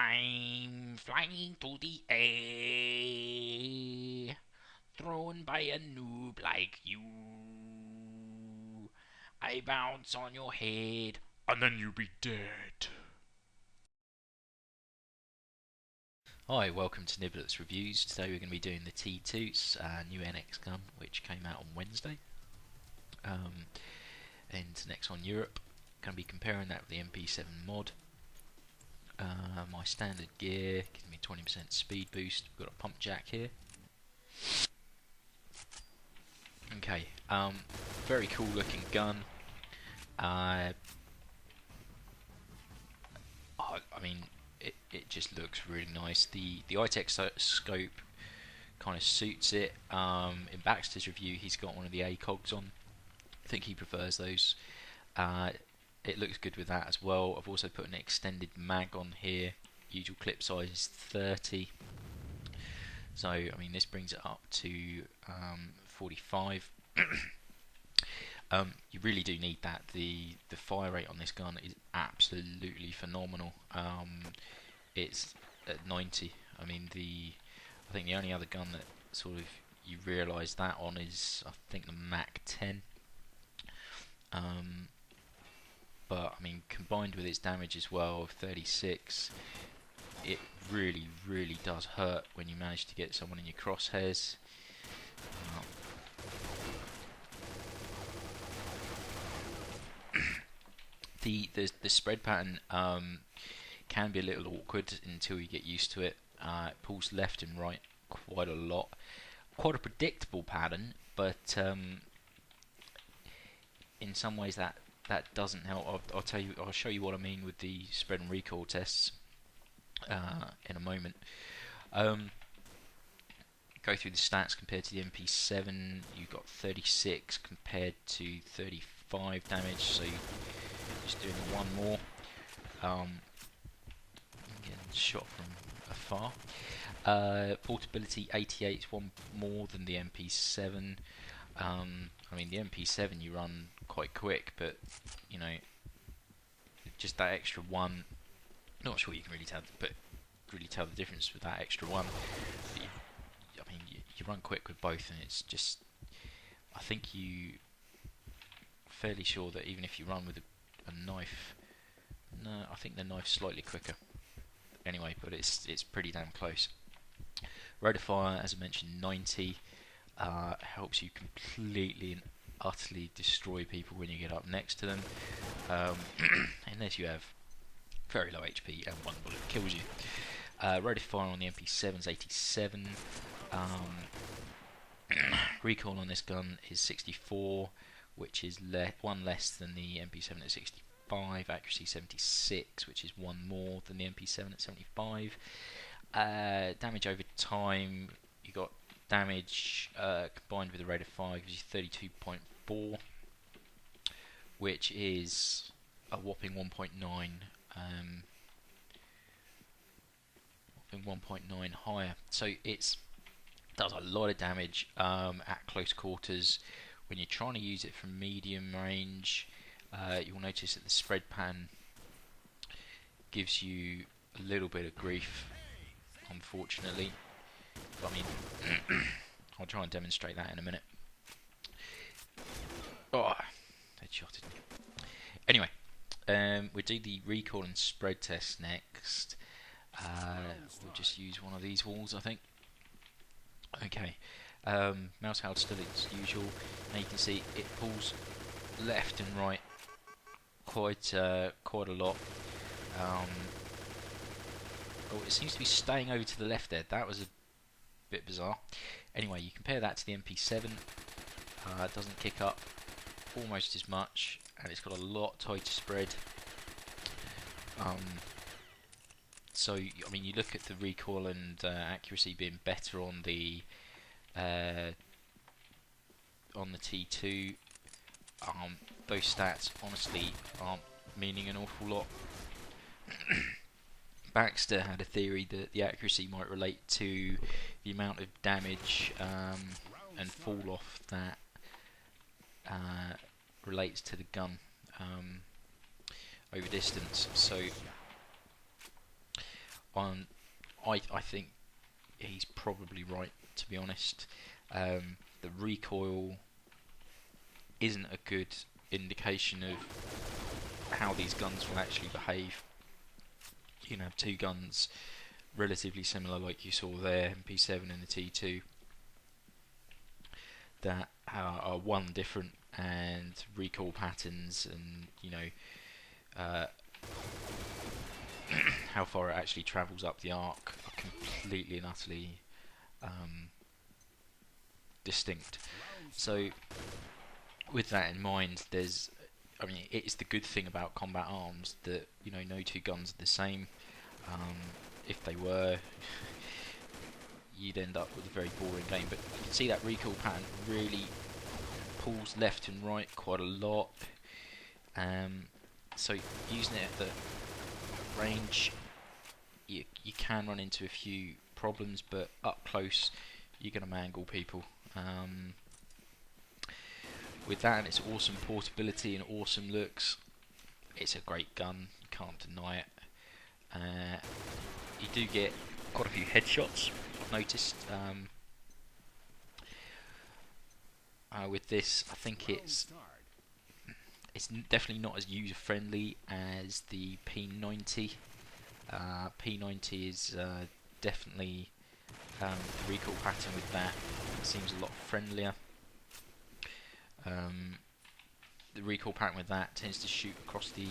I'm flying to the air, thrown by a noob like you. I bounce on your head, and then you be dead. Hi, welcome to Niblet's Reviews. Today we're going to be doing the T2's new NX gun, which came out on Wednesday. And next on Europe, going to be comparing that with the MP7 mod. My standard gear gives me 20% speed boost. We've got a pump jack here. Okay, very cool looking gun. I mean, it just looks really nice. The iTech scope kind of suits it. In Baxter's review, he's got one of the ACOGs on. I think he prefers those. It looks good with that as well. I've also put an extended mag on here. Usual clip size is 30. So, I mean, this brings it up to 45. You really do need that. The fire rate on this gun is absolutely phenomenal. It's at 90. I mean, I think the only other gun that sort of you realise that on is, I think, the Mac 10. But I mean, combined with its damage as well of 36, it really does hurt when you manage to get someone in your crosshairs. The spread pattern can be a little awkward until you get used to it. It pulls left and right quite a lot. Quite a predictable pattern, but in some ways that doesn't help. I'll show you what I mean with the spread and recoil tests in a moment. Go through the stats compared to the MP7. You've got 36 compared to 35 damage, so you're just doing one more. Getting shot from afar. Portability 88 is one more than the MP7. I mean, the MP7 you run quite quick, but you know, just that extra one. Not sure you can really tell the difference with that extra one. But I mean, you run quick with both, and it's just. I think fairly sure that even if you run with a knife, no, I think the knife's slightly quicker. Anyway, but it's pretty damn close. Rate of fire, as I mentioned, 90. Helps you completely and utterly destroy people when you get up next to them, unless you have very low HP and one bullet kills you. Rate of fire on the MP7 is 87. Recoil on this gun is 64, which is one less than the MP7 at 65. Accuracy 76, which is one more than the MP7 at 75. Damage over time, you got damage combined with the rate of fire gives you 32.4, which is a whopping 1.9. Whopping 1.9 higher. So it does a lot of damage at close quarters. When you're trying to use it from medium range, you'll notice that the spread pattern gives you a little bit of grief, unfortunately. I mean, I'll try and demonstrate that in a minute. Oh, headshotted me. Anyway, we'll do the recoil and spread test next. We'll just use one of these walls, I think. Okay, mouse held still as usual. Now you can see it pulls left and right quite a lot. Oh, it seems to be staying over to the left there. That was a bit bizarre. Anyway, you compare that to the MP7. It doesn't kick up almost as much, and it's got a lot tighter spread. So I mean, you look at the recoil and accuracy being better on the T2. Those stats honestly aren't meaning an awful lot. Baxter had a theory that the accuracy might relate to the amount of damage and fall off that relates to the gun over distance. So on, I think he's probably right, to be honest. The recoil isn't a good indication of how these guns will actually behave. You can have two guns relatively similar, like you saw there, MP7 and the T2, that are one different, and recoil patterns and how far it actually travels up the arc are completely and utterly distinct. So with that in mind, it's the good thing about combat arms that no two guns are the same. If they were, you'd end up with a very boring game. But you can see that recoil pattern really pulls left and right quite a lot. So using it at the range, you can run into a few problems, but up close you're going to mangle people. With that and its awesome portability and awesome looks, it's a great gun, you can't deny it. You do get quite a few headshots, I've noticed. With this, I think it's definitely not as user friendly as the P90. P90 is definitely the recoil pattern with that seems a lot friendlier. The recoil pattern with that tends to shoot across the,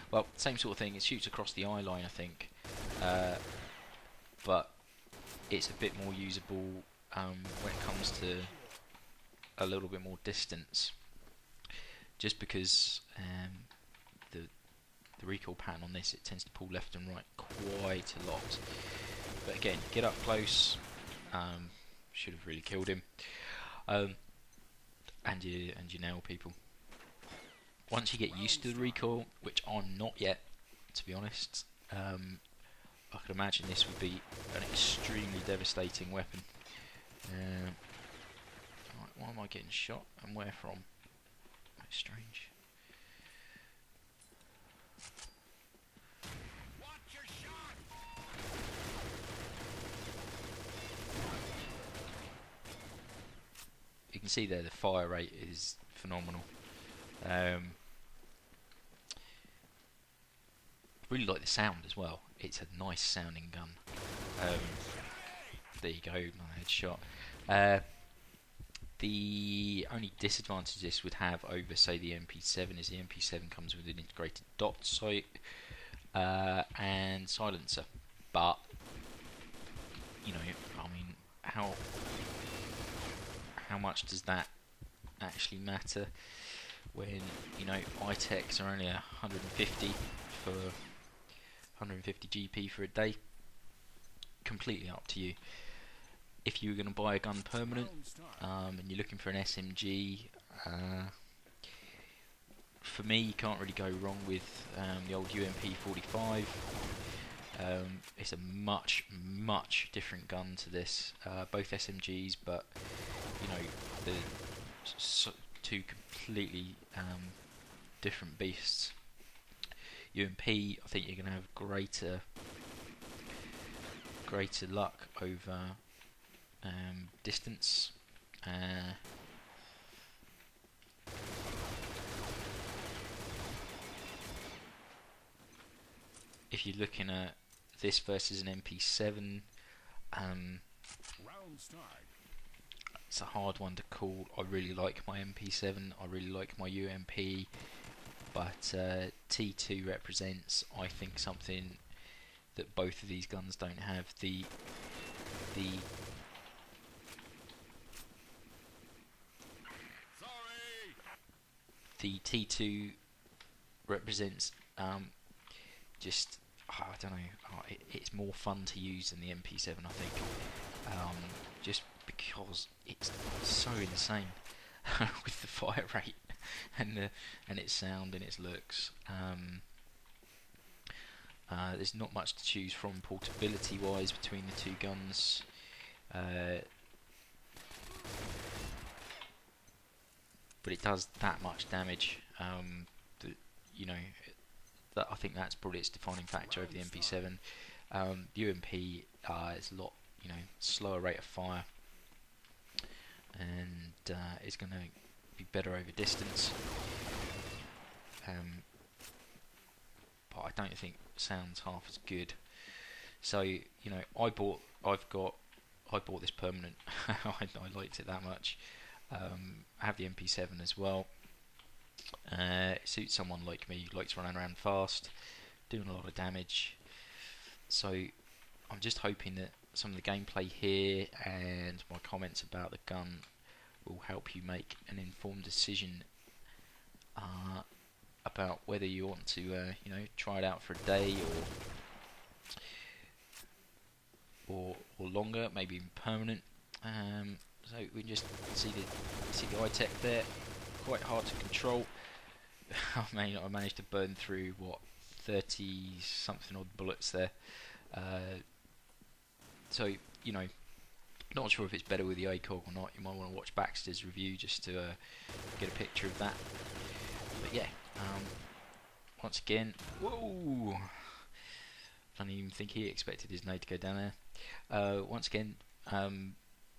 well, same sort of thing, it shoots across the eye line, I think, but it's a bit more usable when it comes to a little bit more distance, just because the recoil pattern on this, it tends to pull left and right quite a lot. But again, get up close, should have really killed him, and you nail people. Once you get used to the recoil, which I'm not yet, to be honest, I could imagine this would be an extremely devastating weapon. Right, why am I getting shot, and where from? That's strange. You can see there the fire rate is phenomenal. Really like the sound as well. It's a nice sounding gun. There you go, my headshot. The only disadvantage this would have over, say, the MP7 is the MP7 comes with an integrated dot sight and silencer. But I mean, how much does that actually matter when ITECs are only 150 for 150 GP for a day? Completely up to you. If you were going to buy a gun permanent and you're looking for an SMG, for me, you can't really go wrong with the old UMP45. It's a much different gun to this. Both SMGs, but the two completely different beasts. UMP, I think you're going to have greater luck over distance. If you're looking at this versus an MP7, it's a hard one to call. I really like my MP7, I really like my UMP, but T2 represents, I think, something that both of these guns don't have. The T2 represents just I don't know. It's more fun to use than the MP7, I think, just because it's so insane with the fire rate and its sound and its looks. There's not much to choose from portability wise between the two guns. But it does that much damage. That I think that's probably its defining factor over the MP7. The UMP is a lot, slower rate of fire, and is going to be better over distance. But I don't think sound's half as good. So I bought this permanent. I liked it that much. I have the MP7 as well. It suits someone like me who likes running around fast, doing a lot of damage. So I'm just hoping that some of the gameplay here and my comments about the gun will help you make an informed decision about whether you want to try it out for a day or longer, maybe even permanent. So we can just see the iTech there, quite hard to control. I managed to burn through 30 something odd bullets there. So not sure if it's better with the ACOG or not. You might want to watch Baxter's review just to get a picture of that. But yeah, once again, whoa! I don't even think he expected his nade to go down there. Once again,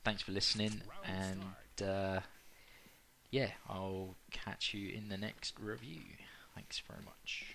thanks for listening, and yeah, I'll catch you in the next review. Thanks very much.